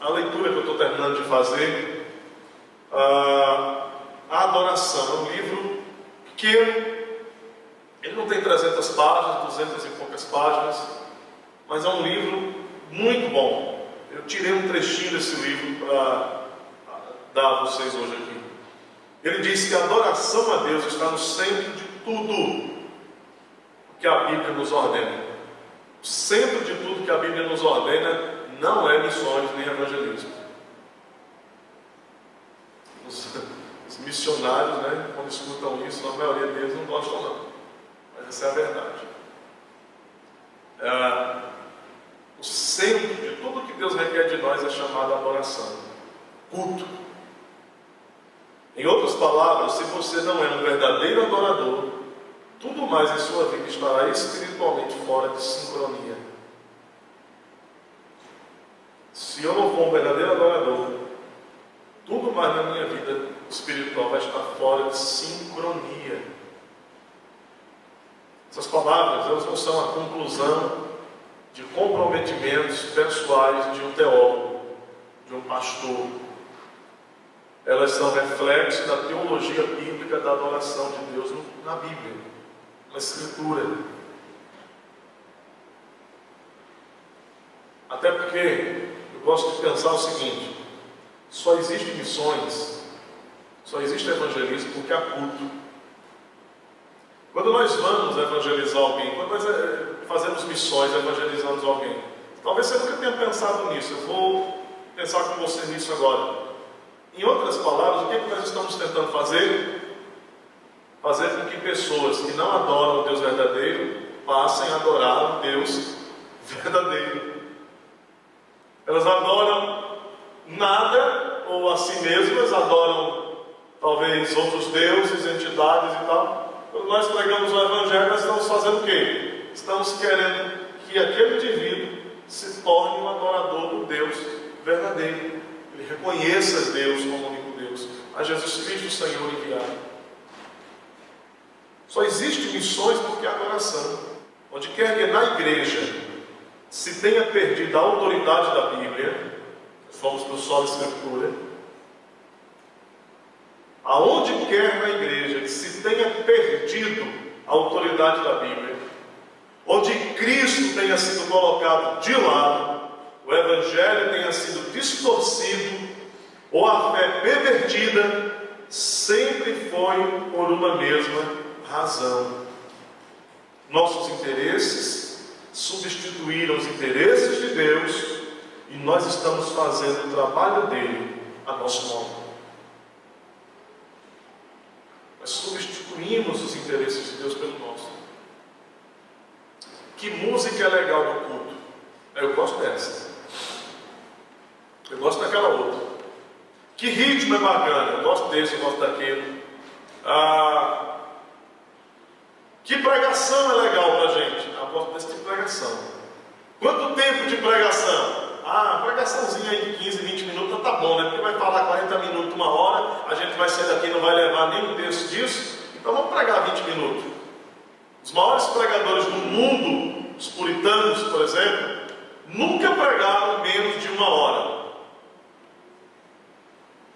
A leitura que eu estou terminando de fazer, a Adoração, é um livro pequeno, ele não tem 300 páginas, 200 e poucas páginas, mas é um livro muito bom. Eu tirei um trechinho desse livro para dar a vocês hoje aqui. Ele diz que a adoração a Deus está no centro de tudo que a Bíblia nos ordena. O centro de tudo que a Bíblia nos ordena não é missões nem evangelismo. Os missionários, né, quando escutam isso, a maioria deles não gostam não. Mas essa é a verdade. O centro de tudo que Deus requer de nós é chamado adoração, culto. Em outras palavras, se você não é um verdadeiro adorador, tudo mais em sua vida estará espiritualmente fora de sincronia. Se eu não for um verdadeiro adorador, tudo mais na minha vida espiritual vai estar fora de sincronia. Essas palavras, elas não são a conclusão de comprometimentos pessoais de um teólogo, de um pastor. Elas são reflexos da teologia bíblica da adoração de Deus na Bíblia, na Escritura. Até porque eu gosto de pensar o seguinte: só existem missões, só existe evangelismo porque há culto. Quando nós vamos evangelizar alguém, quando nós fazemos missões evangelizando alguém, talvez você nunca tenha pensado nisso. Eu vou pensar com você nisso agora. Em outras palavras, o que é que nós estamos tentando fazer? Fazer com que pessoas que não adoram o Deus verdadeiro passem a adorar o Deus verdadeiro. Elas adoram nada ou a si mesmas, adoram talvez outros deuses, entidades e tal. Quando nós pregamos o Evangelho, nós estamos fazendo o quê? Estamos querendo que aquele indivíduo se torne um adorador do Deus verdadeiro. Ele reconheça Deus como único Deus, a Jesus Cristo, o Senhor enviado. Só existe missões porque há adoração. Onde quer que na igreja se tenha perdido a autoridade da Bíblia, fomos para o solo da Escritura. Aonde quer na igreja que se tenha perdido a autoridade da Bíblia, onde Cristo tenha sido colocado de lado, o Evangelho tenha sido distorcido, ou a fé pervertida, sempre foi por uma mesma razão. Nossos interesses substituíram os interesses de Deus, e nós estamos fazendo o trabalho dele a nosso modo. Nós substituímos os interesses de Deus pelo nosso. Que música é legal no culto? Eu gosto dessa. Eu gosto daquela outra. Que ritmo é bacana? Eu gosto desse, eu gosto daquele. Que pregação é legal pra gente? Eu gosto desse tipo de pregação. Quanto tempo de pregação? Pregaçãozinha aí de 15, 20 minutos tá bom, né? Porque vai falar 40 minutos, 1 hora, a gente vai sair daqui e não vai levar nem um terço disso, então vamos pregar 20 minutos. Os maiores pregadores do mundo, os puritanos, por exemplo, nunca pregaram menos de 1 hora.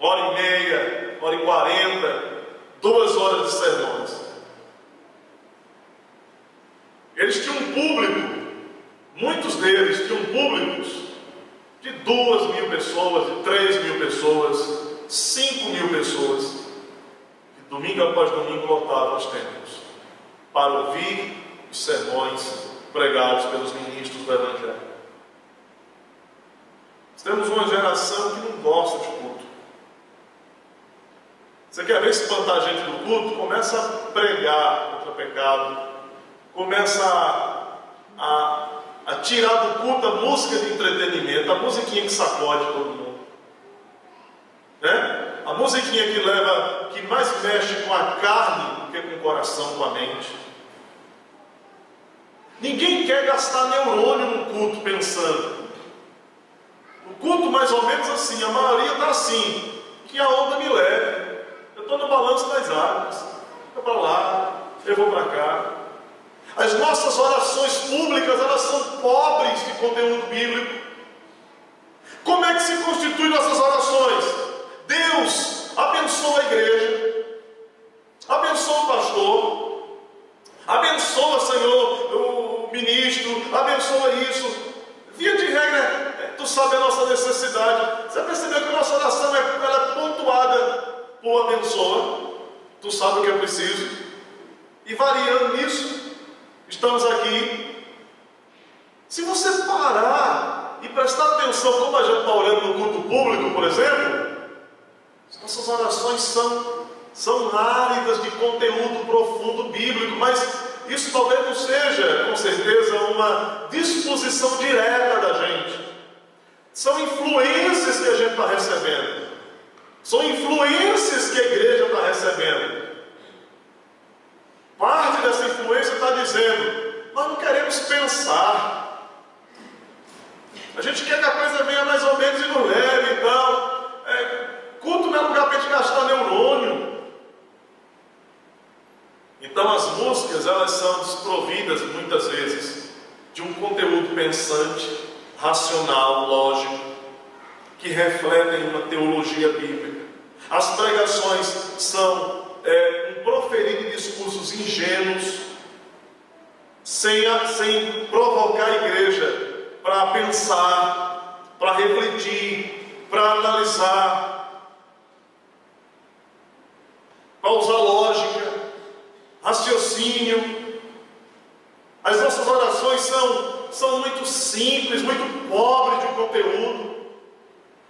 1h30, 1h40, 2 horas de sermões. Eles tinham um público, muitos deles tinham públicos de 2.000 pessoas, de 3.000 pessoas, 5.000 pessoas, que domingo após domingo lotavam os templos, para ouvir os sermões pregados pelos ministros do Evangelho. Nós temos uma geração que não gosta de culto. Você quer ver espantar a gente do culto? Começa a pregar contra o pecado, começa a tirar do culto a música de entretenimento, a musiquinha que sacode todo mundo, né? A musiquinha que mais mexe com a carne do que com o coração, com a mente. Ninguém quer gastar neurônio no culto pensando. O culto mais ou menos assim, a maioria está assim, que a onda me leve. Eu estou no balanço das águas, eu vou para lá, eu vou para cá. As nossas orações públicas, elas são pobres de conteúdo bíblico. Como é que se constituem nossas orações? Deus abençoa a igreja, abençoa o pastor, abençoa, Senhor, o ministro, abençoa isso. Via de regra, tu sabe a nossa necessidade. Você percebeu que a nossa oração ela é pontuada por abençoa? Tu sabe o que eu preciso. E variando nisso, estamos aqui. Se você parar e prestar atenção como a gente está orando no culto público, por exemplo, as nossas orações são são áridas de conteúdo profundo bíblico, mas isso talvez não seja, com certeza, uma disposição direta da gente. São influências que a gente está recebendo. São influências que a igreja está recebendo. Parte dessa influência está dizendo: nós não queremos pensar. A gente quer que a coisa venha mais ou menos e não leve e tal. Culto não é lugar para a gente gastar neurônio. Então as músicas, elas são desprovidas muitas vezes de um conteúdo pensante, racional, lógico, que refletem uma teologia bíblica. As pregações são um proferir de discursos ingênuos, sem provocar a igreja para pensar, para refletir, para analisar, para usar lógica, raciocínio. As nossas orações são muito simples, muito pobres de conteúdo.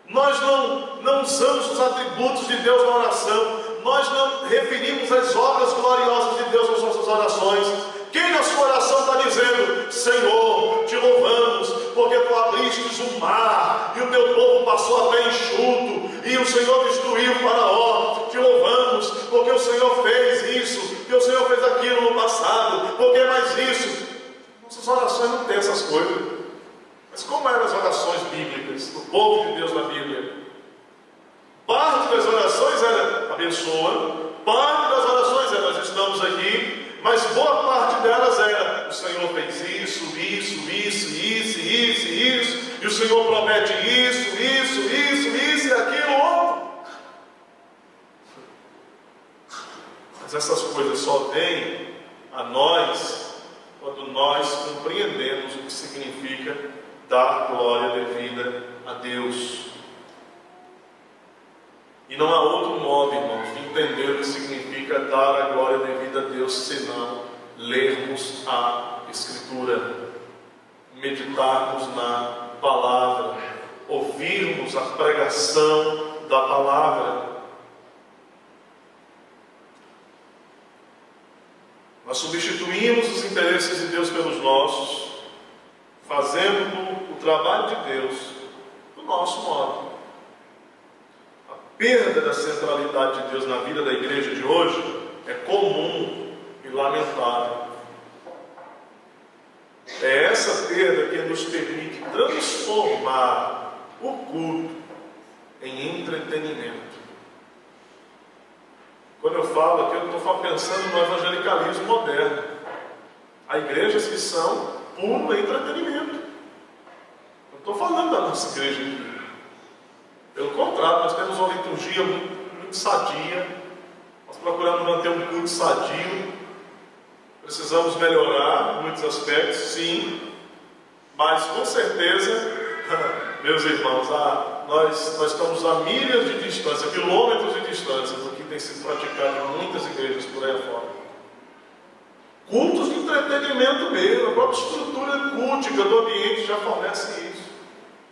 Nós não usamos os atributos de Deus na oração. Nós não referimos as obras gloriosas de Deus nas nossas orações. Quem na sua oração está dizendo: Senhor, te louvamos, porque tu abriste o mar, e o teu povo passou até enxuto, e o Senhor destruiu o Faraó. Te louvamos, porque o Senhor fez isso, porque o Senhor fez aquilo no passado, porque mais isso. Nossas orações não têm essas coisas. Mas como eram as orações bíblicas, do povo de Deus na Bíblia? Parte das orações era: abençoa. Parte das orações era: nós estamos aqui. Mas boa parte delas era: o Senhor fez isso, e o Senhor promete isso e aquilo outro. Mas essas coisas só vêm a nós quando nós compreendemos o que significa dar glória devida a Deus. E não há outro modo, irmãos, de entender o que significa dar a glória devida a Deus, senão lermos a Escritura, meditarmos na palavra, ouvirmos a pregação da palavra. Nós substituímos os interesses de Deus pelos nossos, fazendo o trabalho de Deus do nosso modo. Perda da centralidade de Deus na vida da igreja de hoje é comum e lamentável. É essa perda que nos permite transformar o culto em entretenimento. Quando eu falo aqui, eu estou pensando no evangelicalismo moderno. Há igrejas que são puro entretenimento. Não estou falando da nossa igreja aqui. Pelo contrário, nós temos uma liturgia muito sadia. Nós procuramos manter um culto sadio. Precisamos melhorar em muitos aspectos, sim. Mas com certeza, meus irmãos, nós estamos a milhas de distância, quilômetros de distância do que tem sido praticado em muitas igrejas por aí fora. Cultos de entretenimento mesmo, a própria estrutura cultica do ambiente já fornece isso.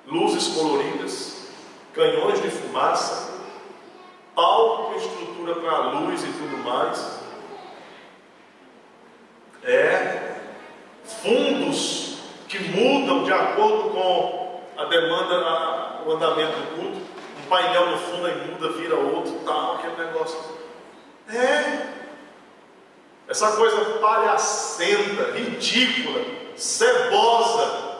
Luzes coloridas, canhões de fumaça, palco com estrutura para luz e tudo mais. Fundos que mudam de acordo com a demanda, o andamento do culto. Um painel no fundo aí muda, vira outro, tal, aquele negócio. Essa coisa palhacenta, ridícula, cebosa.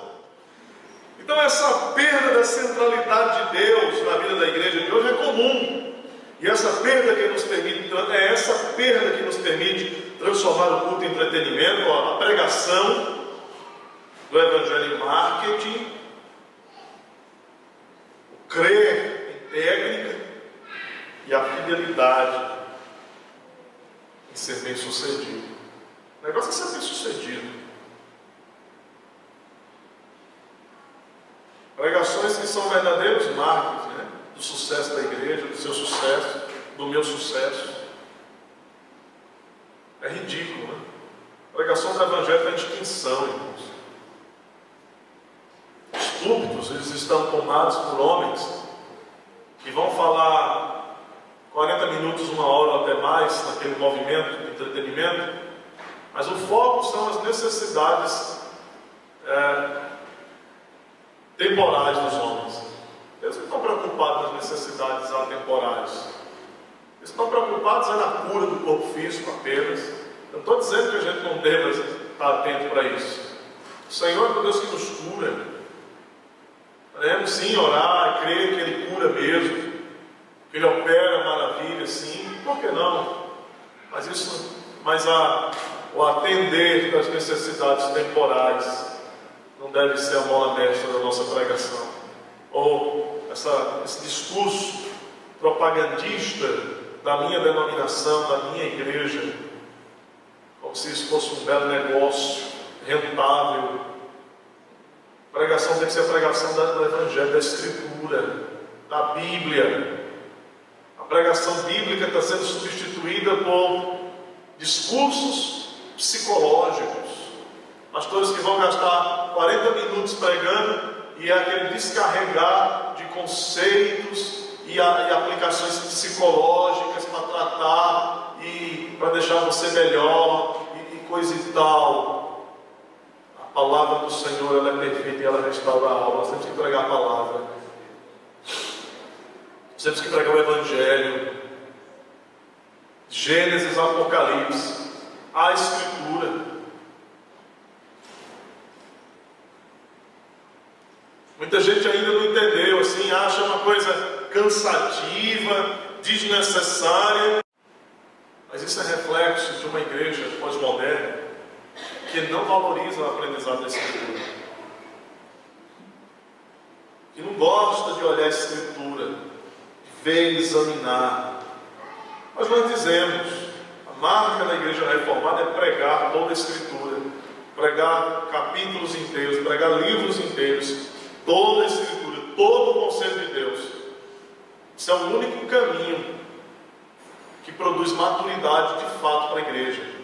Então essa perda da centralidade de Deus na vida da igreja de hoje é comum. E essa perda que nos permite, é essa perda que nos permite transformar o culto em entretenimento, a pregação do evangelho em marketing, o crer em técnica e a fidelidade em ser bem sucedido. O negócio é ser bem sucedido. Pregações que são verdadeiros marcos, né, do sucesso da igreja, do seu sucesso, do meu sucesso. É ridículo, né? A pregação do evangelho está em extinção, irmãos. Os púlpitos, eles estão tomados por homens que vão falar 40 minutos, 1 hora ou até mais, mais naquele movimento de entretenimento, mas o foco são as necessidades temporais dos homens. Eles não estão preocupados nas necessidades atemporais. Eles estão preocupados na cura do corpo físico apenas. Eu não estou dizendo que a gente não deva estar atento para isso. O Senhor é o Deus que nos cura. Podemos sim orar, crer que Ele cura mesmo, que Ele opera maravilha, sim. Por que não? Mas o atender das necessidades temporais não deve ser a mola mestra da nossa pregação. Ou esse discurso propagandista da minha denominação, da minha igreja, como se isso fosse um belo negócio, rentável. A pregação tem que ser a pregação do Evangelho, da Escritura, da Bíblia. A pregação bíblica está sendo substituída por discursos psicológicos. Pastores que vão gastar 40 minutos pregando e é aquele descarregar de conceitos e aplicações psicológicas para tratar e para deixar você melhor e coisa e tal. A palavra do Senhor, ela é perfeita e ela restaura a alma. Nós temos que pregar a palavra. Nós temos que pregar o Evangelho. Gênesis, Apocalipse, a Escritura. Muita gente ainda não entendeu, assim, acha uma coisa cansativa, desnecessária. Mas isso é reflexo de uma igreja pós-moderna que não valoriza o aprendizado da Escritura, que não gosta de olhar a Escritura, de ver e examinar. Mas nós dizemos, a marca da igreja reformada é pregar toda a Escritura, pregar capítulos inteiros, pregar livros inteiros, toda a Escritura, todo o conselho de Deus. Isso é o único caminho que produz maturidade de fato para a igreja.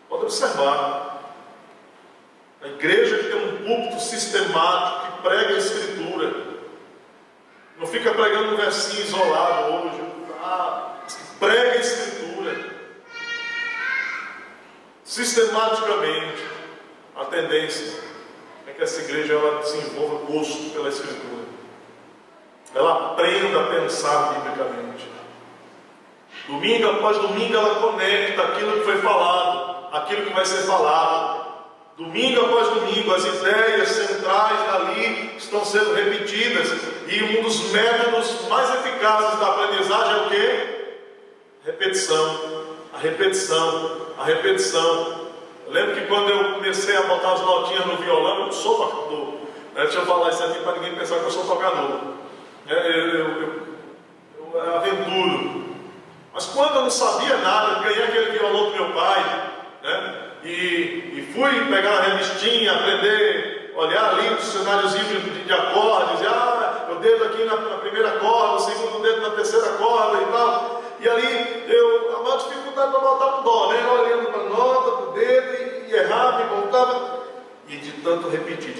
Pode observar, a igreja que tem um púlpito sistemático, que prega a Escritura, não fica pregando um versinho isolado hoje, prega a Escritura sistematicamente. A tendência é que essa igreja ela desenvolva gosto pela Escritura, ela aprenda a pensar biblicamente. Domingo após domingo ela conecta aquilo que foi falado, aquilo que vai ser falado. Domingo após domingo as ideias centrais dali estão sendo repetidas. E um dos métodos mais eficazes da aprendizagem é o quê? Repetição. A repetição. A repetição. Eu lembro que quando eu comecei a botar as notinhas no violão, eu não sou tocador. Deixa eu falar isso aqui para ninguém pensar que eu sou tocador. Eu aventuro. Mas quando eu não sabia nada, ganhei aquele violão do meu pai, né? E fui pegar uma revistinha, aprender, olhar ali o dicionáriozinho de acordes, o dedo aqui na primeira corda, o segundo dedo na terceira corda e tal. E ali a maior dificuldade para botar o dó, né? Olhando para a nota, para o dedo, e errava e voltava. E de tanto repetir,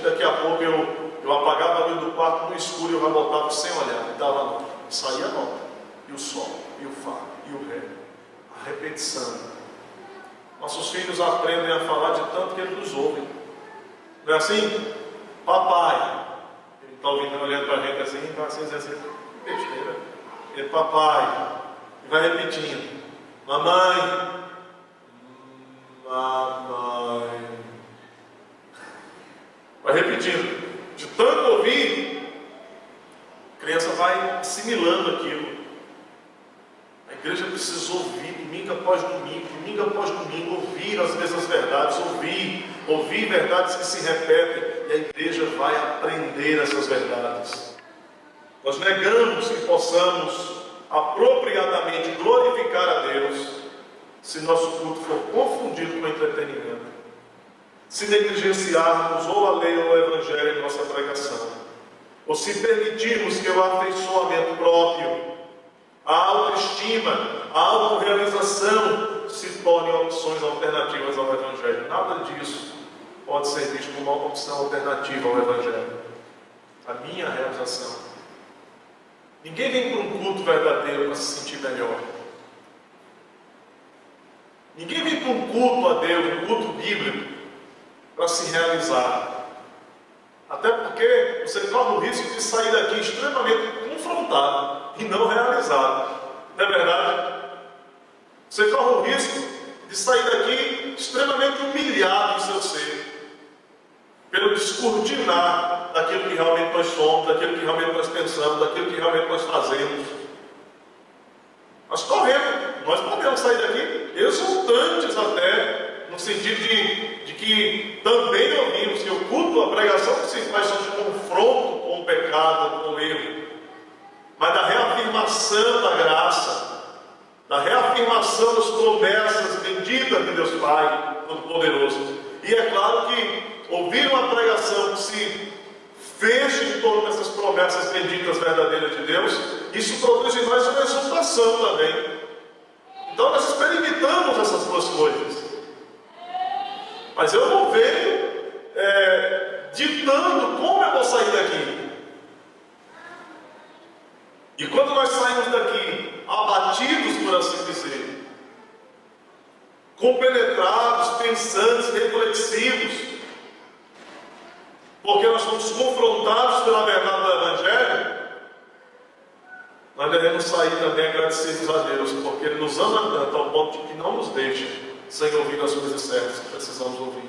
daqui a pouco eu apagava a luz do quarto no escuro e eu já botava sem olhar, e dava a nota. Saía a nota. E o sol, e o fá, e o ré. A repetição. Nossos filhos aprendem a falar de tanto que eles nos ouvem. Não é assim? Papai. Ele está ouvindo, olhando para a gente assim, está assim, dizendo assim, que besteira. Ele, papai. E vai repetindo. Mamãe. Mamãe. Vai repetindo. De tanto ouvir, a criança vai assimilando aquilo. A igreja precisa ouvir domingo após domingo, ouvir as mesmas verdades, ouvir verdades que se repetem, e a igreja vai aprender essas verdades. Nós negamos que possamos apropriadamente glorificar a Deus se nosso culto for confundido com entretenimento, se negligenciarmos ou a lei ou o Evangelho em nossa pregação, ou se permitirmos que o afeiçoamento próprio, a autoestima, a autorrealização se tornem opções alternativas ao Evangelho. Nada disso pode ser visto como uma opção alternativa ao Evangelho. A minha realização, Ninguém vem para um culto verdadeiro para se sentir melhor. Ninguém vem para um culto a Deus, um culto bíblico, para se realizar. Até porque você corre o risco de sair daqui extremamente confrontado e não realizado. Não é verdade? Você corre o risco de sair daqui extremamente humilhado em seu ser, pelo descortinar daquilo que realmente nós somos, daquilo que realmente nós pensamos, daquilo que realmente nós fazemos. Nós podemos sair daqui exultantes até, no sentido de que também ouvimos que o culto, a pregação que se faz só de confronto com o pecado, com o erro, mas da reafirmação da graça, da reafirmação das promessas benditas de Deus Pai Todo-Poderoso. E é claro que ouvir uma pregação que se feche em torno dessas promessas benditas verdadeiras de Deus, isso produz em nós uma exultação também. Então nós experimentamos essas duas coisas. Mas eu não venho ditando como eu vou sair daqui. E quando nós saímos daqui abatidos, por assim dizer, compenetrados, pensantes, reflexivos, porque nós somos confrontados pela verdade do Evangelho, nós devemos sair também agradecidos a Deus, porque Ele nos ama tanto ao ponto de que não nos deixa sem ouvir as coisas certas que precisamos ouvir.